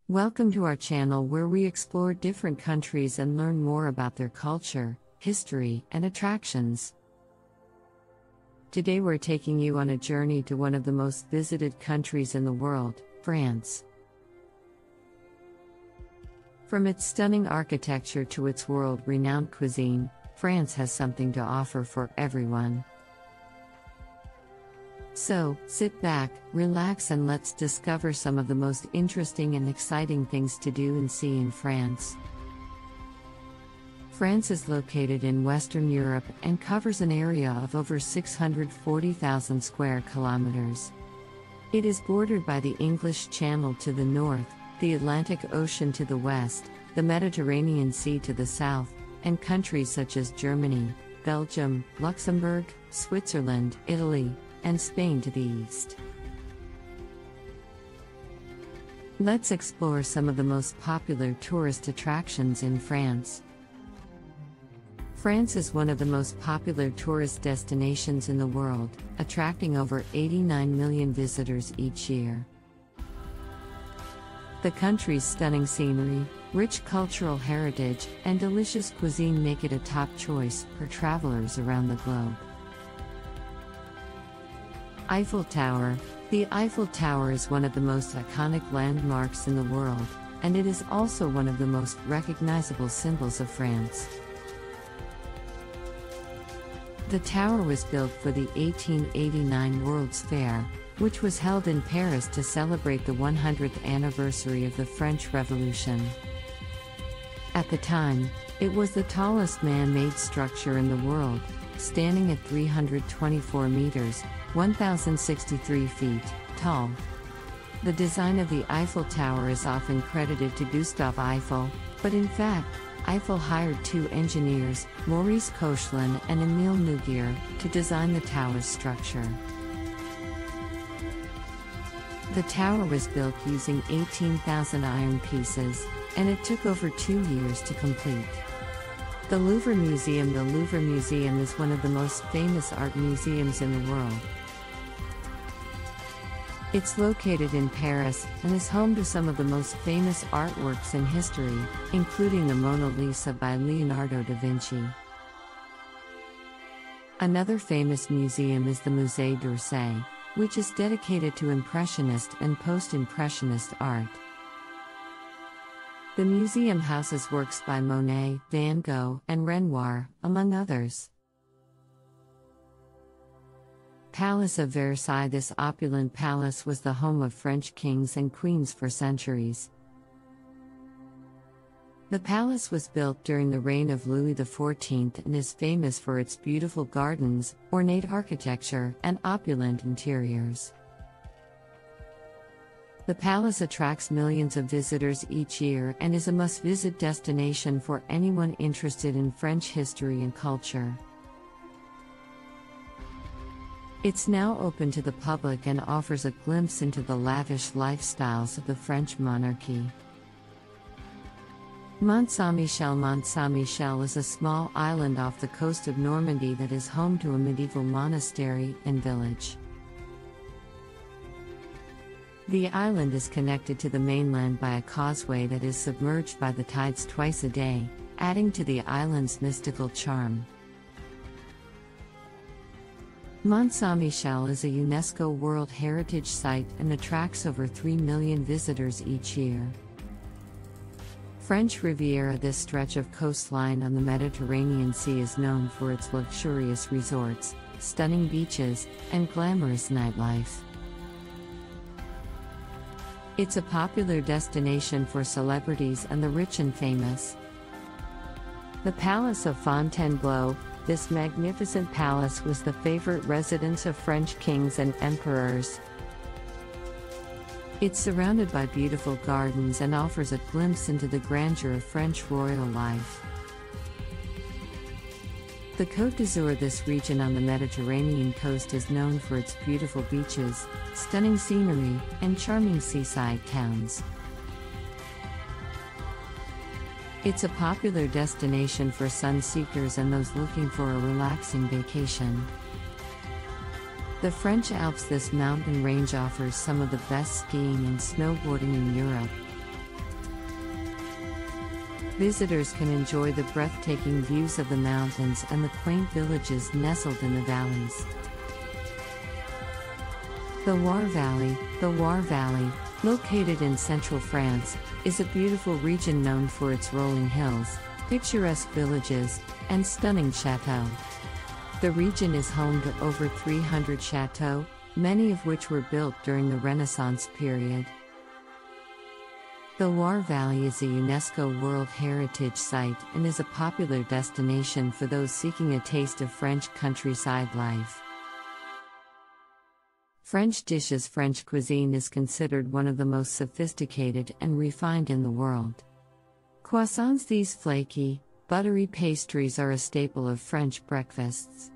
Welcome to our channel where we explore different countries and learn more about their culture, history, and attractions. Today we're taking you on a journey to one of the most visited countries in the world, France. From its stunning architecture to its world-renowned cuisine, France has something to offer for everyone. So, sit back, relax, and let's discover some of the most interesting and exciting things to do and see in France. France is located in Western Europe and covers an area of over 640,000 square kilometers. It is bordered by the English Channel to the north, the Atlantic Ocean to the west, the Mediterranean Sea to the south, and countries such as Germany, Belgium, Luxembourg, Switzerland, Italy, and Spain to the east. Let's explore some of the most popular tourist attractions in France. France is one of the most popular tourist destinations in the world, attracting over 89 million visitors each year. The country's stunning scenery, rich cultural heritage, and delicious cuisine make it a top choice for travelers around the globe. Eiffel Tower. The Eiffel Tower is one of the most iconic landmarks in the world, and it is also one of the most recognizable symbols of France. The tower was built for the 1889 World's Fair, which was held in Paris to celebrate the 100th anniversary of the French Revolution. At the time, it was the tallest man-made structure in the world, standing at 324 meters, 1,063 feet, tall. The design of the Eiffel Tower is often credited to Gustave Eiffel, but in fact, Eiffel hired two engineers, Maurice Koechlin and Émile Nouguier, to design the tower's structure. The tower was built using 18,000 iron pieces, and it took over 2 years to complete. The Louvre Museum. The Louvre Museum is one of the most famous art museums in the world. It's located in Paris and is home to some of the most famous artworks in history, including the Mona Lisa by Leonardo da Vinci. Another famous museum is the Musée d'Orsay, which is dedicated to Impressionist and Post-Impressionist art. The museum houses works by Monet, Van Gogh, and Renoir, among others. Palace of Versailles. This opulent palace was the home of French kings and queens for centuries. The palace was built during the reign of Louis XIV and is famous for its beautiful gardens, ornate architecture, and opulent interiors. The palace attracts millions of visitors each year and is a must-visit destination for anyone interested in French history and culture. It's now open to the public and offers a glimpse into the lavish lifestyles of the French monarchy. Mont Saint-Michel. Mont Saint-Michel is a small island off the coast of Normandy that is home to a medieval monastery and village. The island is connected to the mainland by a causeway that is submerged by the tides twice a day, adding to the island's mystical charm. Mont Saint-Michel is a UNESCO World Heritage Site and attracts over 3 million visitors each year. French Riviera. This stretch of coastline on the Mediterranean Sea is known for its luxurious resorts, stunning beaches, and glamorous nightlife. It's a popular destination for celebrities and the rich and famous. The Palace of Fontainebleau. This magnificent palace was the favorite residence of French kings and emperors. It's surrounded by beautiful gardens and offers a glimpse into the grandeur of French royal life. The Côte d'Azur. This region on the Mediterranean coast is known for its beautiful beaches, stunning scenery, and charming seaside towns. It's a popular destination for sun seekers and those looking for a relaxing vacation. The French Alps. This mountain range offers some of the best skiing and snowboarding in Europe. Visitors can enjoy the breathtaking views of the mountains and the quaint villages nestled in the valleys. The Loire Valley, located in central France, is a beautiful region known for its rolling hills, picturesque villages, and stunning chateaux. The region is home to over 300 chateaux, many of which were built during the Renaissance period. The Loire Valley is a UNESCO World Heritage Site and is a popular destination for those seeking a taste of French countryside life. French dishes. French cuisine is considered one of the most sophisticated and refined in the world. Croissants. These flaky, buttery pastries are a staple of French breakfasts.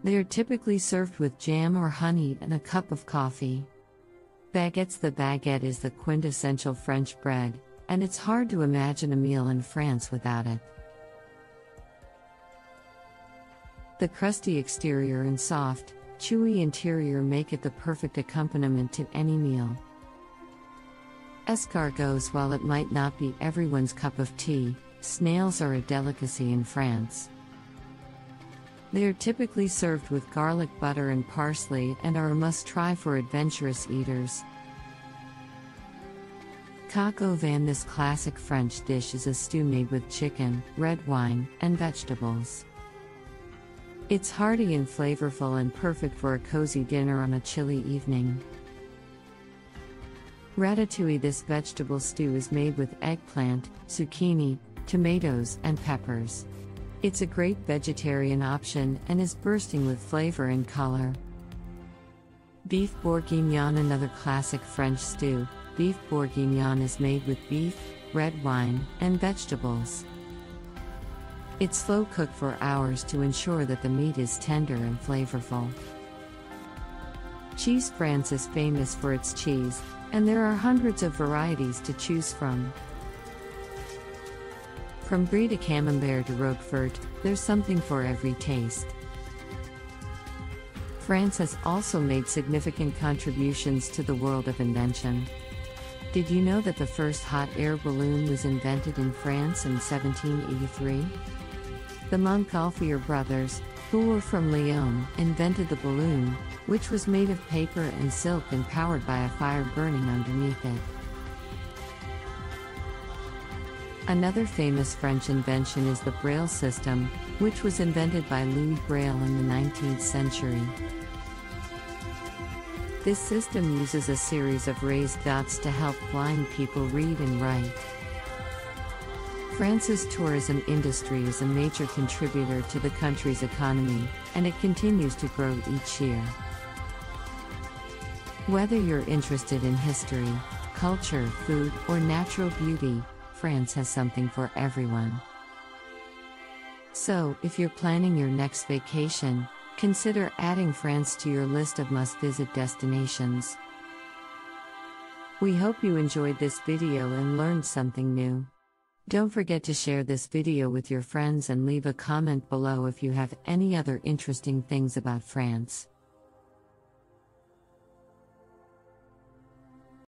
They are typically served with jam or honey and a cup of coffee. Baguettes. The baguette is the quintessential French bread, and it's hard to imagine a meal in France without it. The crusty exterior and soft, chewy interior make it the perfect accompaniment to any meal. Escargots. While it might not be everyone's cup of tea, snails are a delicacy in France. They are typically served with garlic butter and parsley and are a must-try for adventurous eaters. Coq au vin. This classic French dish is a stew made with chicken, red wine, and vegetables. It's hearty and flavorful and perfect for a cozy dinner on a chilly evening. Ratatouille. This vegetable stew is made with eggplant, zucchini, tomatoes, and peppers. It's a great vegetarian option and is bursting with flavor and color. Beef bourguignon. Another classic French stew. Beef bourguignon is made with beef, red wine, and vegetables. It's slow cooked for hours to ensure that the meat is tender and flavorful. Cheese. France is famous for its cheese, and there are hundreds of varieties to choose from. From Brie to Camembert to Roquefort, there's something for every taste. France has also made significant contributions to the world of invention. Did you know that the first hot air balloon was invented in France in 1783? The Montgolfier brothers, who were from Lyon, invented the balloon, which was made of paper and silk and powered by a fire burning underneath it. Another famous French invention is the Braille system, which was invented by Louis Braille in the 19th century. This system uses a series of raised dots to help blind people read and write. France's tourism industry is a major contributor to the country's economy, and it continues to grow each year. Whether you're interested in history, culture, food, or natural beauty, France has something for everyone. So, if you're planning your next vacation, consider adding France to your list of must-visit destinations. We hope you enjoyed this video and learned something new. Don't forget to share this video with your friends and leave a comment below if you have any other interesting things about France.